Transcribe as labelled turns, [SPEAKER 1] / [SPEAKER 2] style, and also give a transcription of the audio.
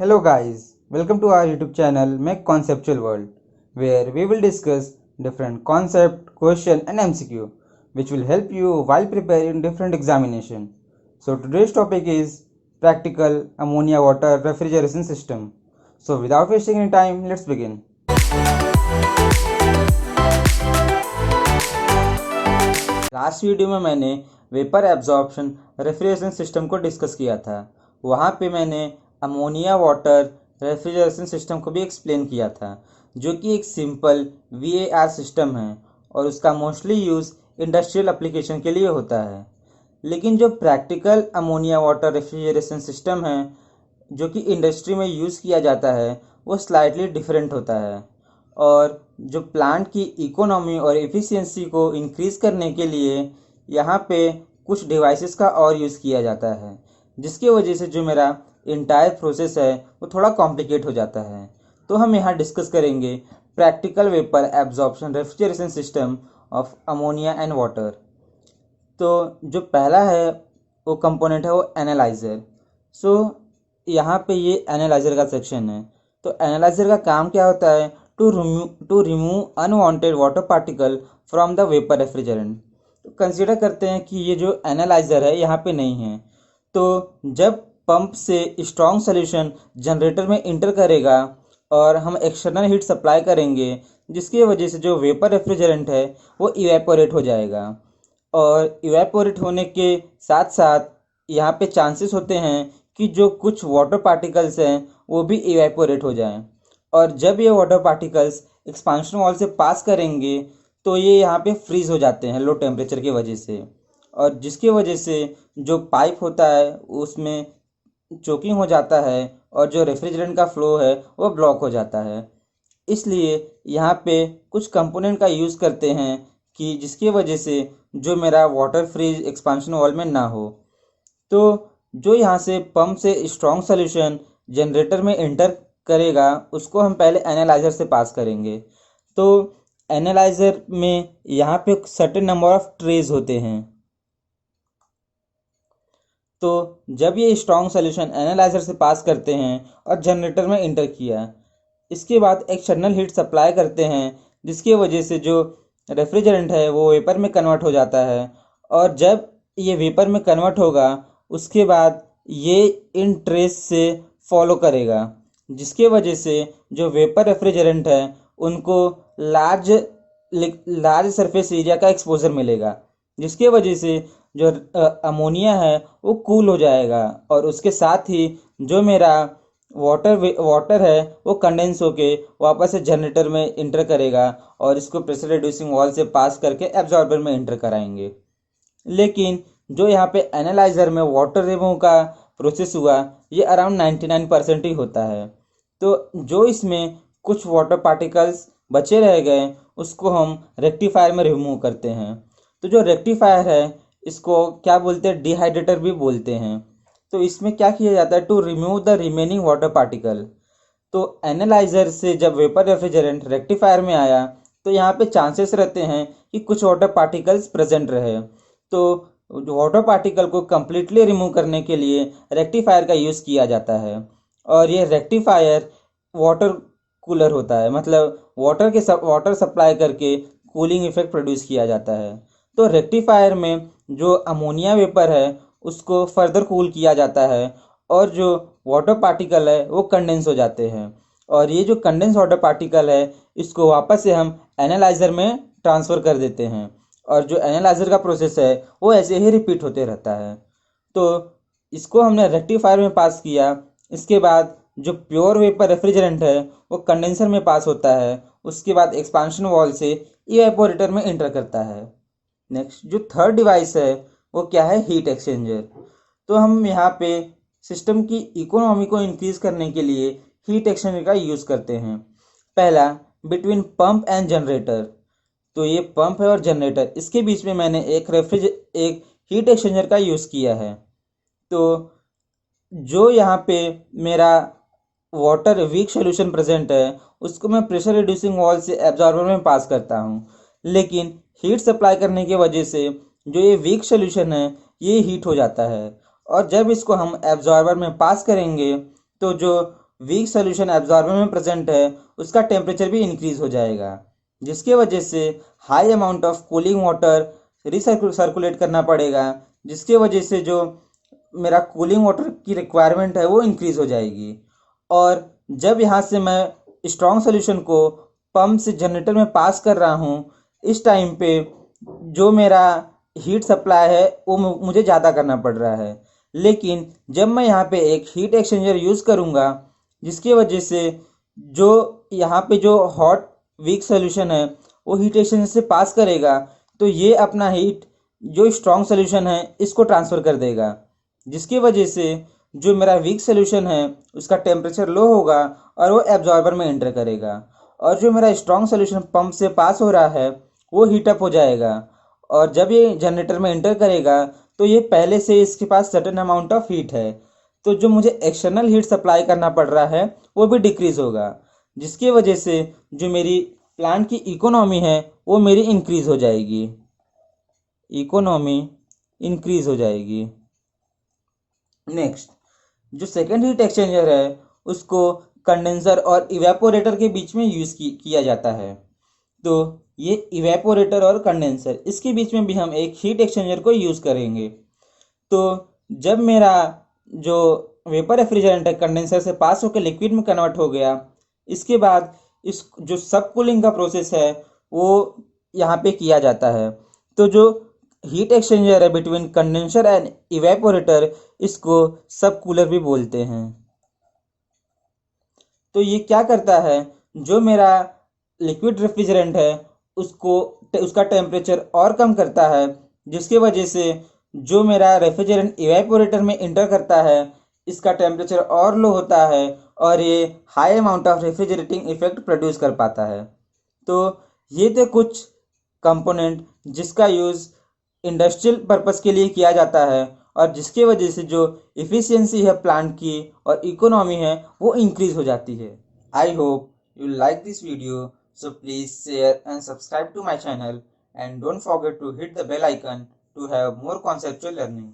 [SPEAKER 1] Hello guys, welcome to our YouTube channel Make Conceptual World, where we will discuss different concept, question and MCQ which will help you while preparing different examination. So today's topic is practical ammonia water refrigeration system. So without wasting any time, let's begin. Last video में मैंने vapour absorption refrigeration system को discuss किया था। वहाँ पे मैंने ammonia water refrigeration system को भी एक्सप्लेन किया था, जो कि एक सिंपल VAR सिस्टम है और उसका मोस्टली यूज़ इंडस्ट्रियल एप्लीकेशन के लिए होता है। लेकिन जो practical ammonia water refrigeration system है जो कि इंडस्ट्री में यूज़ किया जाता है, वो स्लाइटली डिफरेंट होता है और जो प्लांट की इकोनॉमी और एफिशिएंसी को इंक्रीज़ करने के लिए यहाँ पे कुछ डिवाइसेस का और यूज़ किया जाता है, जिसकी वजह से जो मेरा इंटायर प्रोसेस है वो थोड़ा कॉम्प्लिकेट हो जाता है। तो हम यहाँ डिस्कस करेंगे practical vapour absorption refrigeration system of ammonia and water. तो जो पहला है वो कंपोनेंट है वो एनालाइज़र। सो यहाँ पे ये एनालाइज़र का सेक्शन है। तो एनालाइज़र का काम क्या होता है? To remove unwanted water particle from the vapour refrigerant. तो कंसीडर करते हैं कि ये जो एनालाइज़र है यहाँ पे नहीं है, तो जब पंप से स्ट्रॉन्ग सॉल्यूशन जनरेटर में इंटर करेगा और हम एक्सटर्नल हीट सप्लाई करेंगे, जिसकी वजह से जो वेपर रेफ्रिजरेंट है वो इवेपोरेट हो जाएगा और इवेपोरेट होने के साथ साथ यहाँ पे चांसेस होते हैं कि जो कुछ वाटर पार्टिकल्स हैं वो भी इवेपोरेट हो जाएं और जब ये वाटर पार्टिकल्स एक्सपांशन वॉल से पास करेंगे तो ये यहाँ पे फ्रीज़ हो जाते हैं लो टेम्परेचर की वजह से, और जिसकी वजह से जो पाइप होता है उसमें चोकिंग हो जाता है और जो रेफ्रिजरेंट का फ्लो है वो ब्लॉक हो जाता है। इसलिए यहाँ पे कुछ कंपोनेंट का यूज़ करते हैं कि जिसकी वजह से जो मेरा वाटर फ्रीज एक्सपांशन वॉल में ना हो। तो जो यहाँ से पंप से स्ट्रॉन्ग सॉल्यूशन जनरेटर में इंटर करेगा उसको हम पहले एनालाइज़र से पास करेंगे। तो एनालाइज़र में यहाँ पे सर्टेन नंबर ऑफ ट्रेज होते हैं। तो जब ये स्ट्रॉन्ग सॉल्यूशन एनालाइज़र से पास करते हैं और जनरेटर में इंटर किया, इसके बाद एक्सटर्नल हीट सप्लाई करते हैं, जिसकी वजह से जो रेफ्रिजरेंट है वो वेपर में कन्वर्ट हो जाता है और जब ये वेपर में कन्वर्ट होगा उसके बाद ये इन ट्रेस से फॉलो करेगा, जिसके वजह से जो वेपर रेफ्रिजरेंट है उनको लार्ज सरफेस एरिया का एक्सपोजर मिलेगा, जिसके वजह से जो अमोनिया है वो कूल हो जाएगा और उसके साथ ही जो मेरा वाटर है वो कंडेंस होके वापस से जनरेटर में इंटर करेगा और इसको प्रेशर रिड्यूसिंग वॉल से पास करके एब्जॉर्बर में इंटर कराएंगे। लेकिन जो यहाँ पे एनालाइज़र में वाटर रिमूव का प्रोसेस हुआ ये अराउंड 99% ही होता है। तो जो इसमें कुछ वाटर पार्टिकल्स बचे रह गए उसको हम रेक्टिफायर में रिमूव करते हैं। तो जो रेक्टिफायर है इसको क्या बोलते हैं, डिहाइड्रेटर भी बोलते हैं। तो इसमें क्या किया जाता है? To remove the remaining water particle. तो एनालाइज़र से जब वेपर रेफ्रिजरेंट रेक्टिफायर में आया तो यहाँ पे चांसेस रहते हैं कि कुछ वाटर पार्टिकल्स प्रेजेंट रहे। तो वाटर पार्टिकल को कम्प्लीटली रिमूव करने के लिए रेक्टिफायर का यूज़ किया जाता है और ये रेक्टिफायर वाटर कूलर होता है, मतलब वाटर सप्लाई करके कूलिंग इफेक्ट प्रोड्यूस किया जाता है। तो रेक्टिफायर में जो अमोनिया वेपर है उसको फर्दर कूल किया जाता है और जो वाटर पार्टिकल है वो कंडेंस हो जाते हैं और ये जो कंडेंस वाटर पार्टिकल है इसको वापस से हम एनालाइज़र में ट्रांसफ़र कर देते हैं और जो एनालाइज़र का प्रोसेस है वो ऐसे ही रिपीट होते रहता है। तो इसको हमने रेक्टिफायर में पास किया, इसके बाद जो प्योर वेपर रेफ्रिजरेंट है वो कंडेंसर में पास होता है, उसके बाद एक्सपांशन वॉल से इवेपोरेटर में इंटर करता है। नेक्स्ट जो थर्ड डिवाइस है वो क्या है? Heat exchanger. तो हम यहाँ पे सिस्टम की इकोनॉमी को इंक्रीज़ करने के लिए हीट एक्सचेंजर का यूज़ करते हैं। पहला, बिटवीन पंप एंड जनरेटर। तो ये पंप है और जनरेटर, इसके बीच में मैंने एक हीट एक्सचेंजर का यूज़ किया है। तो जो यहाँ पे मेरा वाटर वीक सोल्यूशन प्रेजेंट है उसको मैं प्रेशर रिड्यूसिंग वॉल से एब्जॉर्बर में पास करता हूँ, लेकिन हीट सप्लाई करने की वजह से जो ये वीक सोल्यूशन है ये हीट हो जाता है और जब इसको हम एब्जॉर्बर में पास करेंगे तो जो वीक सोल्यूशन एब्जॉर्बर में प्रेजेंट है उसका टेम्परेचर भी इंक्रीज हो जाएगा, जिसके वजह से high amount of cooling water circulate करना पड़ेगा, जिसके वजह से जो मेरा कूलिंग वाटर की रिक्वायरमेंट है वो इंक्रीज हो जाएगी। और जब यहाँ से मैं स्ट्रॉन्ग सोल्यूशन को पंप से जनरेटर में पास कर रहा हूँ, इस टाइम पे जो मेरा हीट सप्लाई है वो मुझे ज़्यादा करना पड़ रहा है। लेकिन जब मैं यहाँ पे एक हीट एक्सचेंजर यूज़ करूँगा, जिसकी वजह से जो यहाँ पे जो हॉट वीक सोल्यूशन है वो हीट एक्सचेंजर से पास करेगा, तो ये अपना हीट जो स्ट्रॉन्ग सोल्यूशन है इसको ट्रांसफ़र कर देगा, जिसकी वजह से जो मेरा वीक सोल्यूशन है उसका टेम्परेचर लो होगा और वो एब्जॉर्बर में एंटर करेगा, और जो मेरा स्ट्रॉन्ग सोल्यूशन पंप से पास हो रहा है वो हीटअप हो जाएगा, और जब ये जनरेटर में एंटर करेगा तो ये पहले से इसके पास सर्टेन अमाउंट ऑफ हीट है, तो जो मुझे एक्सटर्नल हीट सप्लाई करना पड़ रहा है वो भी डिक्रीज़ होगा, जिसकी वजह से जो मेरी प्लांट की इकोनॉमी है वो मेरी इंक्रीज़ हो जाएगी, इकोनॉमी इंक्रीज़ हो जाएगी। नेक्स्ट, जो सेकेंड हीट एक्सचेंजर है उसको कंडेंसर और इवेपोरेटर के बीच में यूज़ किया जाता है। तो ये इवेपोरेटर और कंडेंसर, इसके बीच में भी हम एक हीट एक्सचेंजर को यूज़ करेंगे। तो जब मेरा जो वेपर रेफ्रिजरेंट है कंडेंसर से पास होकर लिक्विड में कन्वर्ट हो गया, इसके बाद इस जो सब कूलिंग का प्रोसेस है वो यहाँ पे किया जाता है। तो जो हीट एक्सचेंजर है बिटवीन कंडेंसर एंड इवेपोरेटर, इसको सब कूलर भी बोलते हैं। तो ये क्या करता है, जो मेरा लिक्विड रेफ्रिजरेंट है उसको उसका टेम्परेचर और कम करता है, जिसकी वजह से जो मेरा रेफ्रिजरेंट इवेपोरेटर में इंटर करता है इसका टेम्परेचर और लो होता है, और ये high amount of refrigerating effect produce कर पाता है। तो ये थे कुछ कंपोनेंट जिसका यूज़ इंडस्ट्रियल पर्पस के लिए किया जाता है, और जिसके वजह से जो इफ़िशियंसी है प्लांट की और इकोनॉमी है वो इंक्रीज हो जाती है। I hope you like this video, so please share and subscribe to my channel, and don't forget to hit the bell icon to have more conceptual learning.